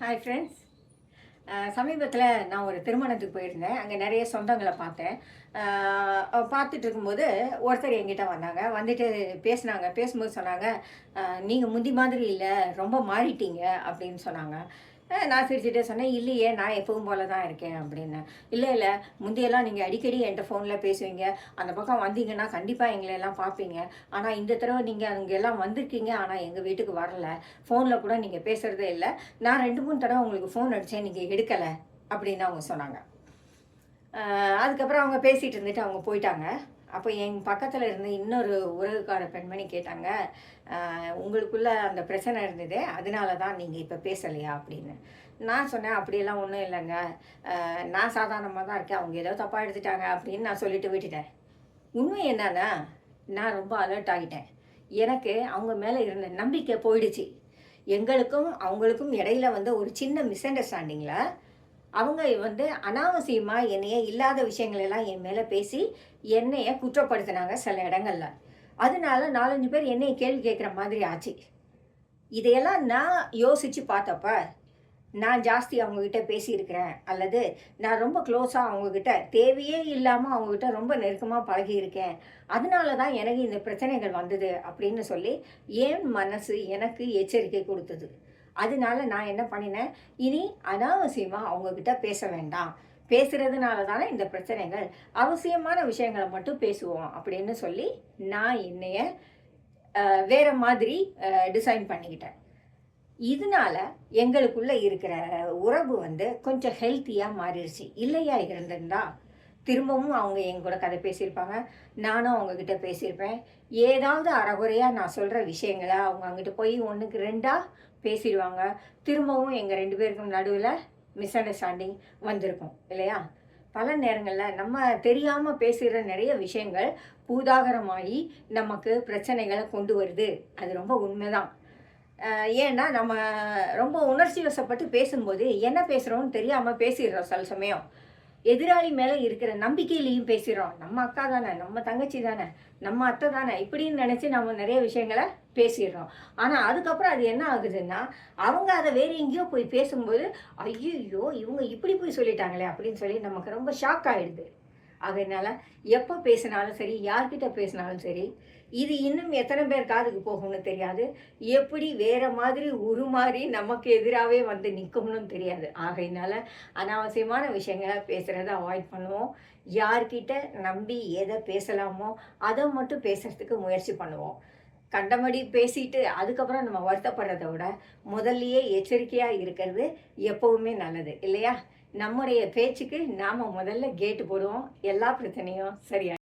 Hi friends. சமீபத்தில் நான் ஒரு திருமணத்துக்கு போயிருந்தேன். அங்கே நிறைய சொந்தங்களை பார்த்தேன். பார்த்துட்டு இருக்கும்போது ஒருத்தர் என்கிட்ட வந்தாங்க. வந்துட்டு பேசினாங்க. பேசும்போது சொன்னாங்க, நீங்கள் முந்தி மாதிரி இல்லை, ரொம்ப மாறிட்டீங்க அப்படின்னு சொன்னாங்க. நான் சிரிச்சுட்டே சொன்னேன், இல்லையே நான் எப்பவும் போல தான் இருக்கேன் அப்படின்னேன். இல்லை இல்லை, முந்தியெல்லாம் நீங்கள் அடிக்கடி என்கிட்ட ஃபோனில் பேசுவீங்க, அந்த பக்கம் வந்தீங்கன்னா கண்டிப்பாக எங்களெல்லாம் பார்ப்பீங்க. ஆனால் இந்த தடவை நீங்கள் அங்கே எல்லாம் வந்திருக்கீங்க, ஆனால் எங்கள் வீட்டுக்கு வரல. ஃபோனில் கூட நீங்கள் பேசுகிறதே இல்லை. நான் 2 3 தடவை உங்களுக்கு ஃபோன் அடித்தேன், நீங்கள் எடுக்கலை அப்படின்னு அவங்க சொன்னாங்க. அதுக்கப்புறம் அவங்க பேசிகிட்டு இருந்துட்டு அவங்க போயிட்டாங்க. அப்போ என் பக்கத்தில் இருந்த இன்னொரு உறவுக்கார பெண்மணி கேட்டாங்க, உங்களுக்குள்ள அந்த பிரச்சனை இருந்ததே அதனால தான் நீங்கள் இப்போ பேசலையா அப்படின்னு. நான் சொன்னேன், அப்படியெல்லாம் ஒன்றும் இல்லைங்க, நான் சாதாரணமாக தான் இருக்கேன், அவங்க ஏதோ தப்பாக எடுத்துட்டாங்க அப்படின்னு நான் சொல்லிட்டு விட்டுட்டேன். உண்மை என்னன்னா, நான் ரொம்ப அலர்ட் ஆகிட்டேன். எனக்கு அவங்க மேலே இருந்த நம்பிக்கை போயிடுச்சு. எங்களுக்கும் அவங்களுக்கும் இடையில ஒரு சின்ன மிஸ் அண்டர்ஸ்டாண்டிங்கில் அவங்க அனாவசியமாக என்னைய இல்லாத விஷயங்களெல்லாம் என் மேலே பேசி என்னைய குற்றப்படுத்தினாங்க சில இடங்கள்ல. அதனால 4 5 பேர் என்னைய கேள்வி கேட்குற மாதிரி ஆச்சு. இதையெல்லாம் நான் யோசித்து பார்த்தப்ப, நான் ஜாஸ்தி அவங்கக்கிட்ட பேசியிருக்கிறேன், அல்லது நான் ரொம்ப க்ளோஸாக அவங்கக்கிட்ட தேவையே இல்லாமல் அவங்கக்கிட்ட ரொம்ப நெருக்கமாக பழகியிருக்கேன், அதனால தான் எனக்கு இந்த பிரச்சனைகள் வந்தது அப்படின்னு சொல்லி என் மனசு எனக்கு எச்சரிக்கை கொடுத்தது. அதனால நான் என்ன பண்ணினேன், இனி அனாவசியமாக அவங்கக்கிட்ட பேச வேண்டாம், பேசுகிறதுனால தானே இந்த பிரச்சனைகள், அவசியமான விஷயங்களை மட்டும் பேசுவோம் அப்படின்னு சொல்லி நான் என்னைய வேறு மாதிரி டிசைன் பண்ணிக்கிட்டேன். இதனால எங்களுக்குள்ளே இருக்கிற உறவு கொஞ்சம் ஹெல்த்தியாக மாறிடுச்சு. இல்லையா இருந்திருந்தா திரும்பவும் அவங்க என் கூட கதை பேசியிருப்பாங்க, நானும் அவங்கக்கிட்ட பேசியிருப்பேன். ஏதாவது அறகுறையாக நான் சொல்கிற விஷயங்களை அவங்க அங்கிட்டு போய் 1க்கு 2ஆக பேசிடுவாங்க. திரும்பவும் எங்கள் 2 பேருக்கும் நடுவில் மிஸ் அண்டர்ஸ்டாண்டிங் வந்திருக்கும் இல்லையா? பல நேரங்களில் நம்ம தெரியாமல் பேசுகிற நிறைய விஷயங்கள் பூதாகரமாகி நமக்கு பிரச்சனைகளை கொண்டு வருது. அது ரொம்ப உண்மைதான். ஏன்னா நம்ம ரொம்ப உணர்ச்சி வசப்பட்டு பேசும்போது என்ன பேசுகிறோன்னு தெரியாமல் பேசிடுறோம். சில சமயம் எதிராளி மேலே இருக்கிற நம்பிக்கையிலையும் பேசுகிறோம். நம்ம அக்கா தானே, நம்ம தங்கச்சி தானே, நம்ம அத்தை தானே, இப்படின்னு நினச்சி நம்ம நிறைய விஷயங்களை பேசிடுறோம். ஆனால் அதுக்கப்புறம் அது என்ன ஆகுதுன்னா, அவங்க அதை வேறு எங்கேயோ போய் பேசும்போது, ஐயோ இவங்க இப்படி போய் சொல்லிட்டாங்களே அப்படின்னு சொல்லி நமக்கு ரொம்ப ஷாக் ஆகிடுது. அதனால் எப்போ பேசினாலும் சரி, யார்கிட்ட பேசினாலும் சரி, இது இன்னும் எத்தனை பேர் காதுக்கு போகும்னு தெரியாது, எப்படி வேறு மாதிரி உருமாறி நமக்கு எதிராகவே நிற்கும்னு தெரியாது. ஆகையினால அனாவசியமான விஷயங்களை பேசுகிறத அவாய்ட் பண்ணுவோம். யார்கிட்ட நம்பி எதை பேசலாமோ அதை மட்டும் பேசுகிறதுக்கு முயற்சி பண்ணுவோம். கண்டபடி பேசிட்டு அதுக்கப்புறம் நம்ம வருத்தப்படுறத விட முதல்லையே எச்சரிக்கையாக இருக்கிறது எப்போவுமே நல்லது இல்லையா? நம்முடைய பேச்சுக்கு நாம் முதல்ல கேட்டு போடுவோம், எல்லா பிரச்சனையும் சரியா